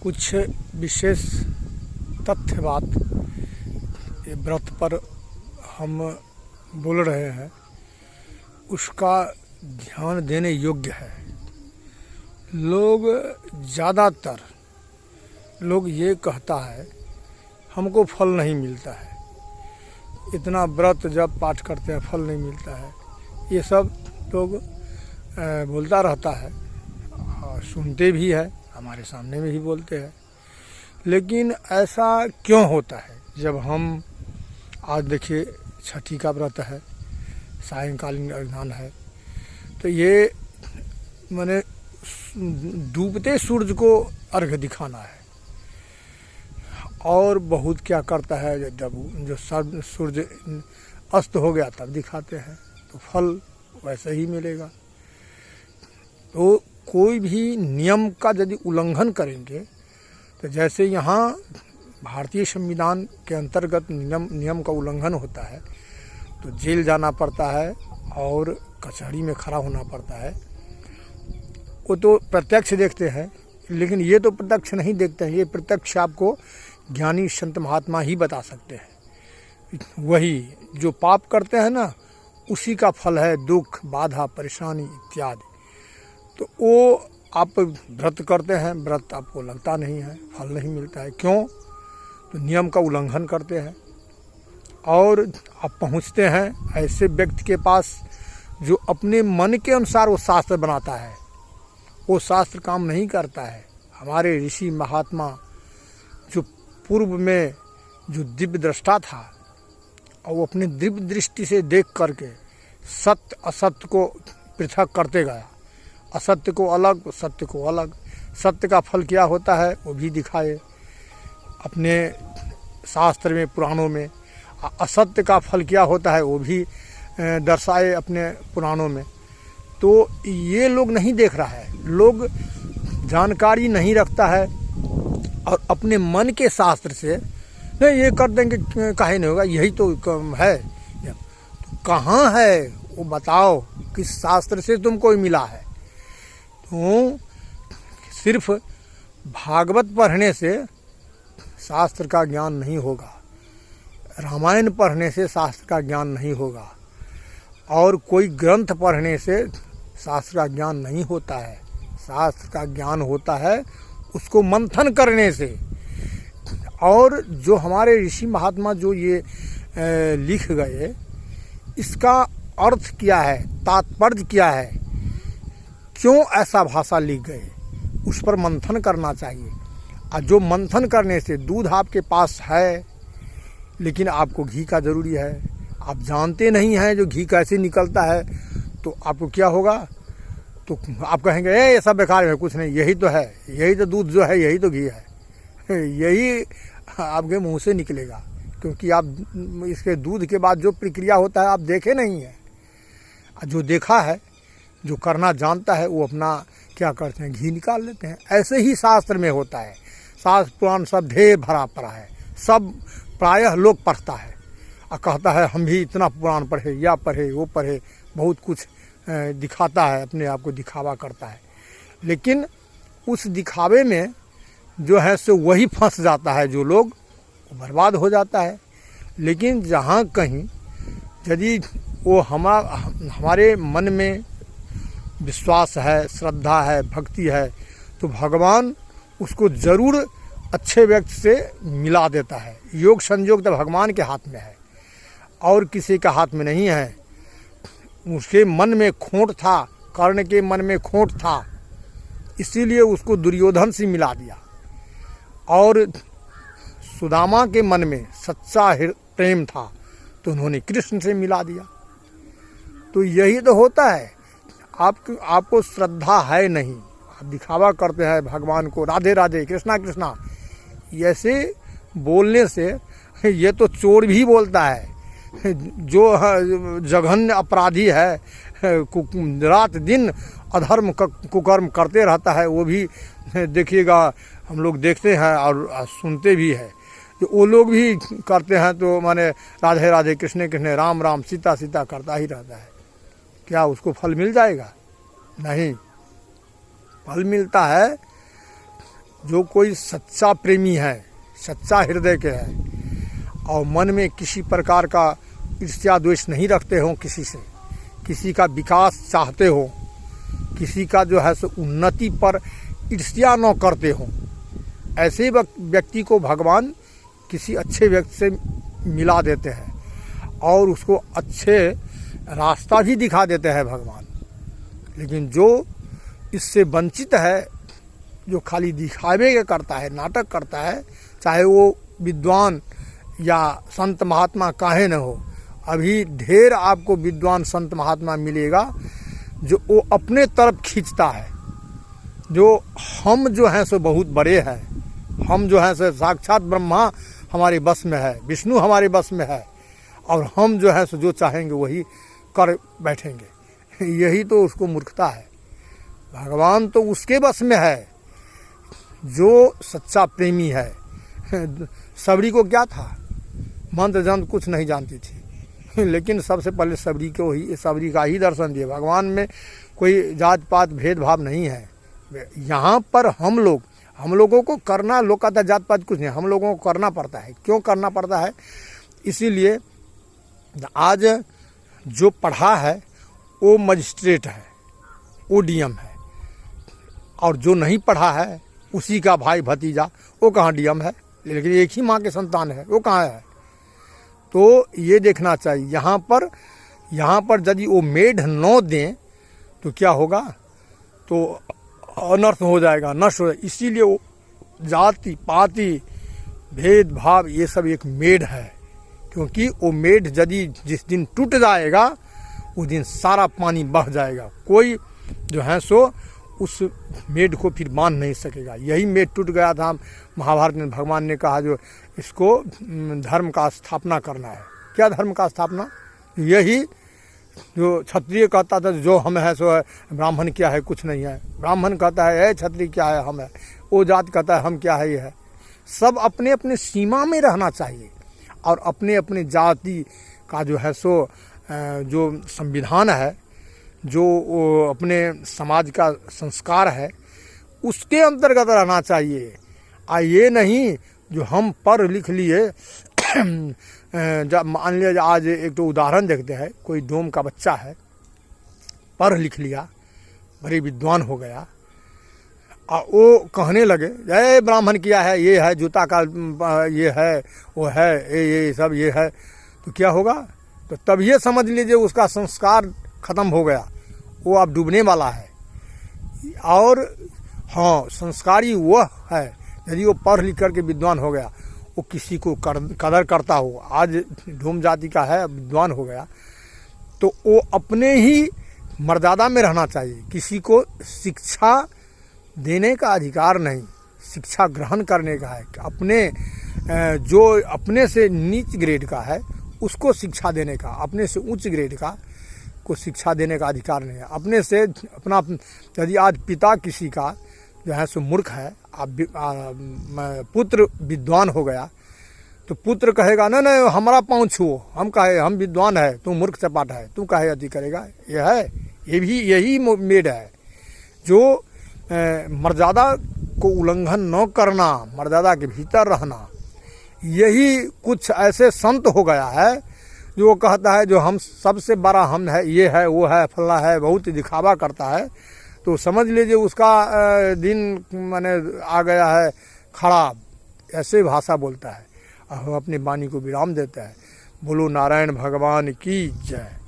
कुछ विशेष तथ्य बात ये व्रत पर हम बोल रहे हैं, उसका ध्यान देने योग्य है। लोग ज़्यादातर लोग ये कहता है हमको फल नहीं मिलता है, इतना व्रत जब पाठ करते हैं फल नहीं मिलता है, ये सब लोग बोलता रहता है और सुनते भी है, हमारे सामने में ही बोलते हैं। लेकिन ऐसा क्यों होता है? जब हम आज देखिए छठी का व्रत है, सायंकालीन अर्घ्य है, तो ये माने डूबते सूरज को अर्घ्य दिखाना है। और बहुत क्या करता है, जब जो सूरज अस्त हो गया तब दिखाते हैं, तो फल वैसे ही मिलेगा। तो कोई भी नियम का यदि उल्लंघन करेंगे, तो जैसे यहाँ भारतीय संविधान के अंतर्गत नियम का उल्लंघन होता है तो जेल जाना पड़ता है और कचहरी में खड़ा होना पड़ता है। वो तो प्रत्यक्ष देखते हैं, लेकिन ये तो प्रत्यक्ष नहीं देखते हैं, ये प्रत्यक्ष आपको ज्ञानी संत महात्मा ही बता सकते हैं। वही जो पाप करते हैं ना, उसी का फल है दुख, बाधा, परेशानी इत्यादि। तो वो आप व्रत करते हैं, व्रत आपको लगता नहीं है, फल नहीं मिलता है। क्यों? तो नियम का उल्लंघन करते हैं। और आप पहुंचते हैं ऐसे व्यक्ति के पास जो अपने मन के अनुसार वो शास्त्र बनाता है, वो शास्त्र काम नहीं करता है। हमारे ऋषि महात्मा जो पूर्व में जो दिव्य दृष्टा था, और वो अपनी दिव्य दृष्टि से देख करके सत्य असत्य को पृथक करते गया, असत्य को अलग, सत्य को अलग। सत्य का फल क्या होता है वो भी दिखाए अपने शास्त्र में, पुराणों में। असत्य का फल क्या होता है वो भी दर्शाए अपने पुराणों में। तो ये लोग नहीं देख रहा है, लोग जानकारी नहीं रखता है और अपने मन के शास्त्र से नहीं ये कर देंगे, काहे नहीं होगा, यही तो है। तो कहाँ है वो बताओ, किस शास्त्र से तुमको मिला है? तो सिर्फ भागवत पढ़ने से शास्त्र का ज्ञान नहीं होगा, रामायण पढ़ने से शास्त्र का ज्ञान नहीं होगा, और कोई ग्रंथ पढ़ने से शास्त्र का ज्ञान नहीं होता है। शास्त्र का ज्ञान होता है उसको मंथन करने से। और जो हमारे ऋषि महात्मा जो ये लिख गए, इसका अर्थ क्या है, तात्पर्य क्या है, क्यों ऐसा भाषा लिख गए, उस पर मंथन करना चाहिए। और जो मंथन करने से दूध आपके पास है, लेकिन आपको घी का ज़रूरी है, आप जानते नहीं हैं जो घी कैसे निकलता है, तो आपको क्या होगा? तो आप कहेंगे ये सब बेकार है, कुछ नहीं, यही तो है, यही तो दूध जो है, यही तो घी है, यही आपके मुंह से निकलेगा। क्योंकि आप इसके दूध के बाद जो प्रक्रिया होता है आप देखे नहीं है। जो देखा है, जो करना जानता है, वो अपना क्या करते हैं, घी निकाल लेते हैं। ऐसे ही शास्त्र में होता है। शास्त्र पुराण सब ढेर भरा पड़ा है, सब प्रायः लोग पढ़ता है और कहता है हम भी इतना पुराण पढ़े, या पढ़े, वो पढ़े, बहुत कुछ दिखाता है, अपने आप को दिखावा करता है। लेकिन उस दिखावे में जो है सो वही फंस जाता है, जो लोग बर्बाद हो जाता है। लेकिन जहाँ कहीं यदि वो हमारे मन में विश्वास है, श्रद्धा है, भक्ति है, तो भगवान उसको ज़रूर अच्छे व्यक्ति से मिला देता है। योग संयोग तो भगवान के हाथ में है और किसी का हाथ में नहीं है। उसके मन में खोट था, कर्ण के मन में खोट था, इसीलिए उसको दुर्योधन से मिला दिया। और सुदामा के मन में सच्चा प्रेम था, तो उन्होंने कृष्ण से मिला दिया। तो यही तो होता है। आपको श्रद्धा है नहीं, आप दिखावा करते हैं भगवान को, राधे राधे, कृष्णा कृष्णा, ऐसे बोलने से ये तो चोर भी बोलता है, जो जघन्य अपराधी है, रात दिन अधर्म कुकर्म करते रहता है, वो भी देखिएगा, हम लोग देखते हैं और सुनते भी है। तो वो लोग भी करते हैं, तो माने राधे राधे, कृष्ण कृष्ण, राम राम, सीता सीता करता ही रहता है। क्या उसको फल मिल जाएगा? नहीं, फल मिलता है जो कोई सच्चा प्रेमी है, सच्चा हृदय के है और मन में किसी प्रकार का ईर्ष्या द्वेष नहीं रखते हो किसी से, किसी का विकास चाहते हो, किसी का जो है सो उन्नति पर ईर्ष्या न करते हो, ऐसे व्यक्ति को भगवान किसी अच्छे व्यक्ति से मिला देते हैं और उसको अच्छे रास्ता भी दिखा देते हैं भगवान। लेकिन जो इससे वंचित है, जो खाली दिखावे के करता है, नाटक करता है, चाहे वो विद्वान या संत महात्मा काहे न हो, अभी ढेर आपको विद्वान संत महात्मा मिलेगा जो वो अपने तरफ खींचता है, जो हम जो हैं सो बहुत बड़े हैं, हम जो हैं सो साक्षात ब्रह्मा हमारे बस में है, विष्णु हमारे बस में है और हम जो है सो जो चाहेंगे वही कर बैठेंगे। यही तो उसको मूर्खता है। भगवान तो उसके बस में है जो सच्चा प्रेमी है। सबरी को क्या था, मंत्र जंत्र कुछ नहीं जानती थी, लेकिन सबसे पहले सबरी का ही दर्शन दिए। भगवान में कोई जात पात भेदभाव नहीं है। यहाँ पर हम लोगों को करना, लोग कहता जात पात कुछ नहीं, हम लोगों को करना पड़ता है। क्यों करना पड़ता है? इसीलिए आज जो पढ़ा है वो मजिस्ट्रेट है, वो डीएम है, और जो नहीं पढ़ा है उसी का भाई भतीजा वो कहाँ डीएम है, लेकिन एक ही माँ के संतान है, वो कहाँ है? तो ये देखना चाहिए। यहाँ पर यदि वो मेढ न दें तो क्या होगा? तो अनर्थ हो जाएगा, नष्ट हो जाएगा। इसीलिए वो जाति पाति भेदभाव ये सब एक मेढ है, क्योंकि वो मेढ यदि जिस दिन टूट जाएगा उस दिन सारा पानी बह जाएगा, कोई जो है सो उस मेढ को फिर बांध नहीं सकेगा। यही मेढ टूट गया था महाभारत में। भगवान ने कहा जो इसको धर्म का स्थापना करना है। क्या धर्म का स्थापना? यही जो क्षत्रिय कहता था जो हम है सो है, ब्राह्मण क्या है, कुछ नहीं है। ब्राह्मण कहता है क्षत्रिय क्या है, हम है। वो जात कहता है हम क्या है, ये है। सब अपने अपने सीमा में रहना चाहिए और अपने अपने जाति का जो है सो जो संविधान है, जो अपने समाज का संस्कार है, उसके अंतर्गत रहना चाहिए। ये नहीं जो हम पढ़ लिख लिए। जब मान लिया आज एक तो उदाहरण देखते हैं, कोई डोम का बच्चा है, पढ़ लिख लिया, बड़े विद्वान हो गया, और वो कहने लगे ये ब्राह्मण किया है, ये है जूता का, ये है वो है, ये सब ये है, तो क्या होगा? तो तब ये समझ लीजिए उसका संस्कार खत्म हो गया, वो अब डूबने वाला है। और हाँ, संस्कारी वह है यदि वो पढ़ लिख करके विद्वान हो गया, वो किसी को कदर करता हो। आज धूम जाति का है, विद्वान हो गया, तो वो अपने ही मर्यादा में रहना चाहिए। किसी को शिक्षा देने का अधिकार नहीं, शिक्षा ग्रहण करने का है। अपने जो अपने से नीच ग्रेड का है उसको शिक्षा देने का, अपने से उच्च ग्रेड का को शिक्षा देने का अधिकार नहीं है। अपने से अपना, यदि आज पिता किसी का जो है सो मूर्ख है, पुत्र विद्वान हो गया, तो पुत्र कहेगा नहीं नहीं हमारा पाँव छुओ, हम कहे हम विद्वान है, तू मूर्ख चपाट है, तू कहे अति करेगा। यह है, ये भी यही मेड है जो मर्यादा को उल्लंघन न करना, मर्यादा के भीतर रहना। यही कुछ ऐसे संत हो गया है जो वो कहता है जो हम सबसे बड़ा हम है, ये है वो है फला है, बहुत दिखावा करता है। तो समझ लीजिए उसका दिन माने आ गया है खराब, ऐसे भाषा बोलता है। हम अपनी वाणी को विराम देता है। बोलो नारायण भगवान की जय।